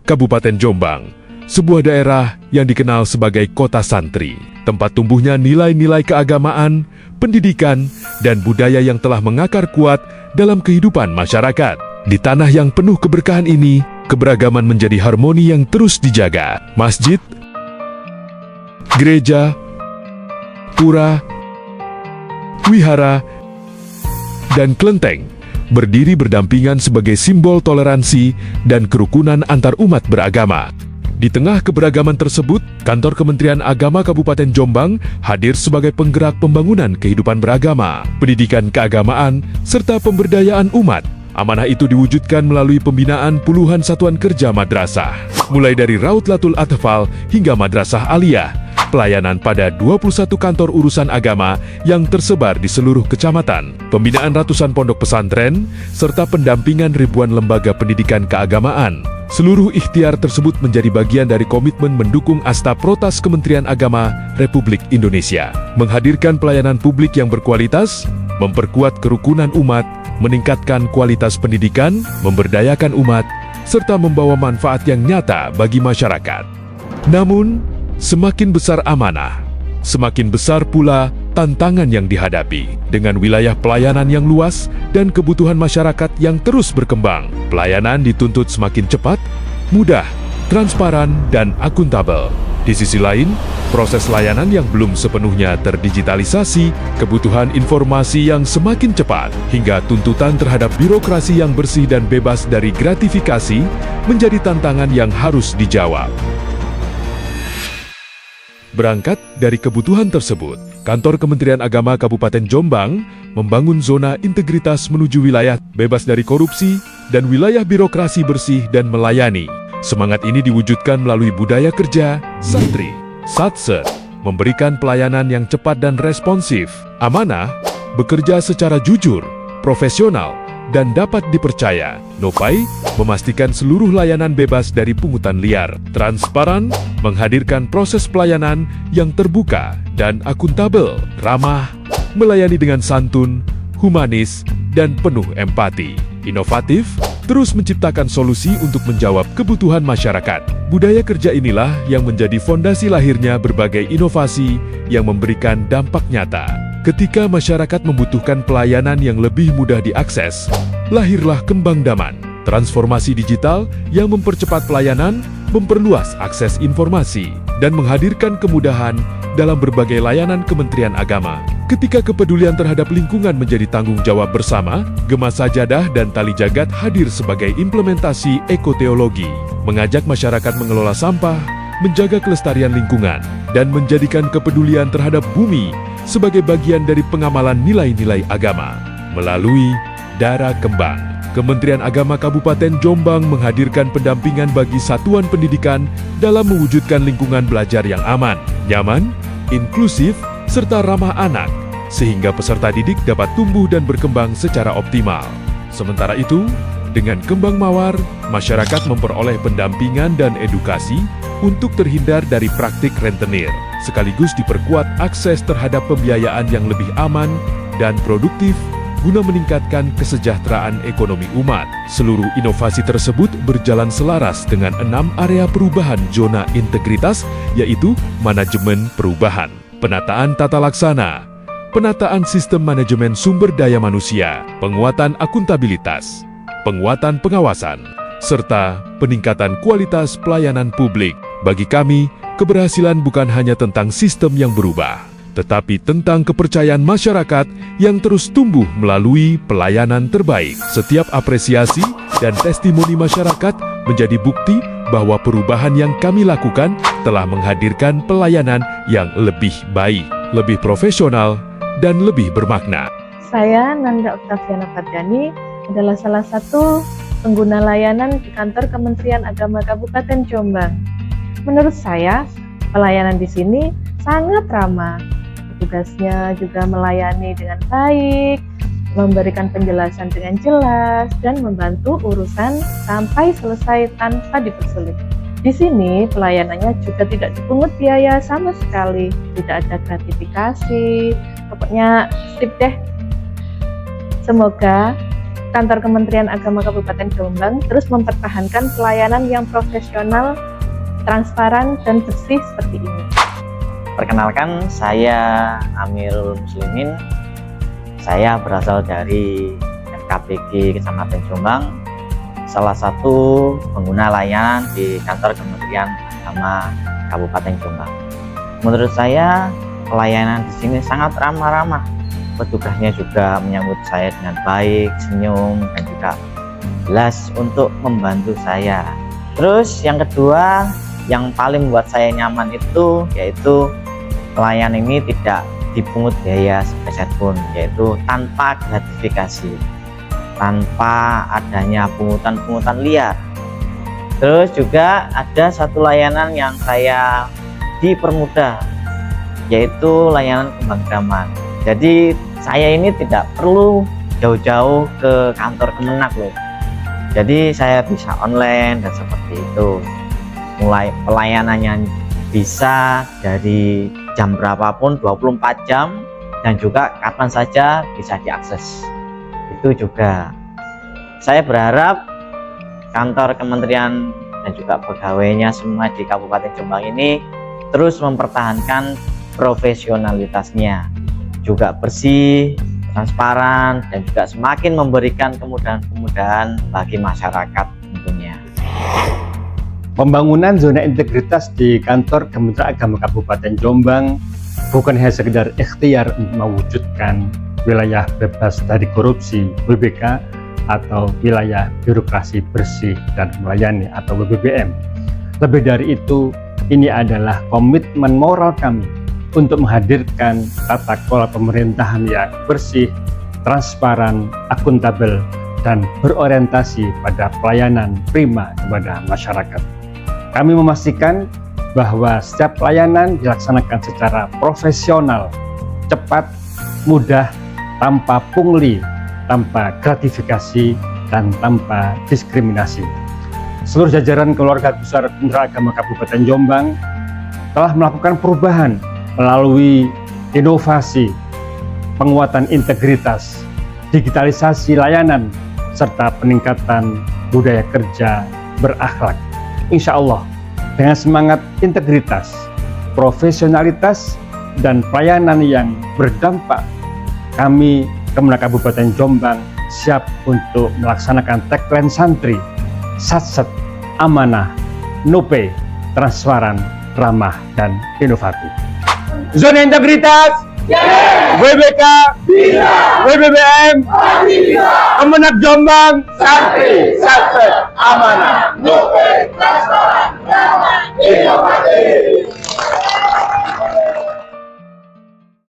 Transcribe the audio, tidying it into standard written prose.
Kabupaten Jombang, sebuah daerah yang dikenal sebagai kota santri, tempat tumbuhnya nilai-nilai keagamaan, pendidikan, dan budaya yang telah mengakar kuat dalam kehidupan masyarakat. Di tanah yang penuh keberkahan ini, keberagaman menjadi harmoni yang terus dijaga. Masjid, gereja, pura, wihara, dan kelenteng berdiri berdampingan sebagai simbol toleransi dan kerukunan antar umat beragama. Di tengah keberagaman tersebut, Kantor Kementerian Agama Kabupaten Jombang hadir sebagai penggerak pembangunan kehidupan beragama, pendidikan keagamaan, serta pemberdayaan umat. Amanah itu diwujudkan melalui pembinaan puluhan satuan kerja madrasah, mulai dari Raudlatul Atfal hingga Madrasah Aliyah, pelayanan pada 21 kantor urusan agama yang tersebar di seluruh kecamatan, pembinaan ratusan pondok pesantren, serta pendampingan ribuan lembaga pendidikan keagamaan. Seluruh ikhtiar tersebut menjadi bagian dari komitmen mendukung Asta Protas Kementerian Agama Republik Indonesia, menghadirkan pelayanan publik yang berkualitas, memperkuat kerukunan umat, meningkatkan kualitas pendidikan, memberdayakan umat, serta membawa manfaat yang nyata bagi masyarakat. Namun, semakin besar amanah, semakin besar pula tantangan yang dihadapi. Dengan wilayah pelayanan yang luas dan kebutuhan masyarakat yang terus berkembang, pelayanan dituntut semakin cepat, mudah, transparan, dan akuntabel. Di sisi lain, proses layanan yang belum sepenuhnya terdigitalisasi, kebutuhan informasi yang semakin cepat, hingga tuntutan terhadap birokrasi yang bersih dan bebas dari gratifikasi menjadi tantangan yang harus dijawab. Berangkat dari kebutuhan tersebut, Kantor Kementerian Agama Kabupaten Jombang membangun zona integritas menuju wilayah bebas dari korupsi dan wilayah birokrasi bersih dan melayani. Semangat ini diwujudkan melalui budaya kerja, santri, satset, memberikan pelayanan yang cepat dan responsif, amanah, bekerja secara jujur, profesional, dan dapat dipercaya. Nopai memastikan seluruh layanan bebas dari pungutan liar, transparan, menghadirkan proses pelayanan yang terbuka dan akuntabel, ramah, melayani dengan santun, humanis, dan penuh empati, inovatif, terus menciptakan solusi untuk menjawab kebutuhan masyarakat. Budaya kerja inilah yang menjadi fondasi lahirnya berbagai inovasi yang memberikan dampak nyata. Ketika masyarakat membutuhkan pelayanan yang lebih mudah diakses, lahirlah Kembang Daman, transformasi digital yang mempercepat pelayanan, memperluas akses informasi, dan menghadirkan kemudahan dalam berbagai layanan Kementerian Agama. Ketika kepedulian terhadap lingkungan menjadi tanggung jawab bersama, Gema Sajadah dan Tali Jagat hadir sebagai implementasi ekoteologi, mengajak masyarakat mengelola sampah, menjaga kelestarian lingkungan, dan menjadikan kepedulian terhadap bumi sebagai bagian dari pengamalan nilai-nilai agama. Melalui Dara Kembang, Kementerian Agama Kabupaten Jombang menghadirkan pendampingan bagi satuan pendidikan dalam mewujudkan lingkungan belajar yang aman, nyaman, inklusif, serta ramah anak, sehingga peserta didik dapat tumbuh dan berkembang secara optimal. Sementara itu, dengan Kembang Mawar, masyarakat memperoleh pendampingan dan edukasi untuk terhindar dari praktik rentenir, sekaligus diperkuat akses terhadap pembiayaan yang lebih aman dan produktif guna meningkatkan kesejahteraan ekonomi umat. Seluruh inovasi tersebut berjalan selaras dengan 6 area perubahan zona integritas, yaitu manajemen perubahan, penataan tata laksana, penataan sistem manajemen sumber daya manusia, penguatan akuntabilitas, penguatan pengawasan, serta peningkatan kualitas pelayanan publik. Bagi kami, keberhasilan bukan hanya tentang sistem yang berubah, tetapi tentang kepercayaan masyarakat yang terus tumbuh melalui pelayanan terbaik. Setiap apresiasi dan testimoni masyarakat menjadi bukti bahwa perubahan yang kami lakukan telah menghadirkan pelayanan yang lebih baik, lebih profesional, dan lebih bermakna. Saya Nanda Oktaviana Fardani adalah salah satu pengguna layanan di Kantor Kementerian Agama Kabupaten Jombang. Menurut saya, pelayanan di sini sangat ramah. Tugasnya juga melayani dengan baik, memberikan penjelasan dengan jelas, dan membantu urusan sampai selesai tanpa dipersulit. Di sini pelayanannya juga tidak dipungut biaya sama sekali, tidak ada gratifikasi, pokoknya sip deh. Semoga Kantor Kementerian Agama Kabupaten Jombang terus mempertahankan pelayanan yang profesional, transparan, dan bersih seperti ini. Perkenalkan, saya Amirul Muslimin. Saya berasal dari FKPG Kecamatan Jombang, salah satu pengguna layanan di Kantor Kementerian Agama Kabupaten Jombang. Menurut saya, pelayanan di sini sangat ramah-ramah. Petugasnya juga menyambut saya dengan baik, senyum, dan juga jelas untuk membantu saya. Terus yang kedua, yang paling membuat saya nyaman itu yaitu pelayan ini tidak dipungut biaya sepeser pun, yaitu tanpa gratifikasi, tanpa adanya pungutan-pungutan liar. Terus juga ada satu layanan yang saya dipermudah, yaitu layanan pemrograman. Jadi saya ini tidak perlu jauh-jauh ke kantor Kemenak loh. Jadi saya bisa online dan seperti itu. Mulai pelayanannya bisa dari jam berapapun, 24 jam, dan juga kapan saja bisa diakses. Itu juga saya berharap kantor kementerian dan juga pegawainya semua di Kabupaten Jombang ini terus mempertahankan profesionalitasnya, juga bersih, transparan, dan juga semakin memberikan kemudahan-kemudahan bagi masyarakat tentunya. Pembangunan zona integritas di kantor Kementerian Agama Kabupaten Jombang bukan hanya sekedar ikhtiar untuk mewujudkan wilayah bebas dari korupsi WBK atau wilayah birokrasi bersih dan melayani atau WBBM. Lebih dari itu, ini adalah komitmen moral kami untuk menghadirkan tata kelola pemerintahan yang bersih, transparan, akuntabel, dan berorientasi pada pelayanan prima kepada masyarakat. Kami memastikan bahwa setiap pelayanan dilaksanakan secara profesional, cepat, mudah, tanpa pungli, tanpa gratifikasi, dan tanpa diskriminasi. Seluruh jajaran keluarga besar Kementerian Agama Kabupaten Jombang telah melakukan perubahan melalui inovasi, penguatan integritas, digitalisasi layanan, serta peningkatan budaya kerja berakhlak. Insya Allah, dengan semangat integritas, profesionalitas, dan pelayanan yang berdampak, kami Kemenak Kabupaten Jombang siap untuk melaksanakan tagline santri, satset, amanah, nope, transparan, ramah, dan inovatif. Zona integritas, WBK, WBBM, Kemenak Jombang, santri, satset, amanah, nope, transparan.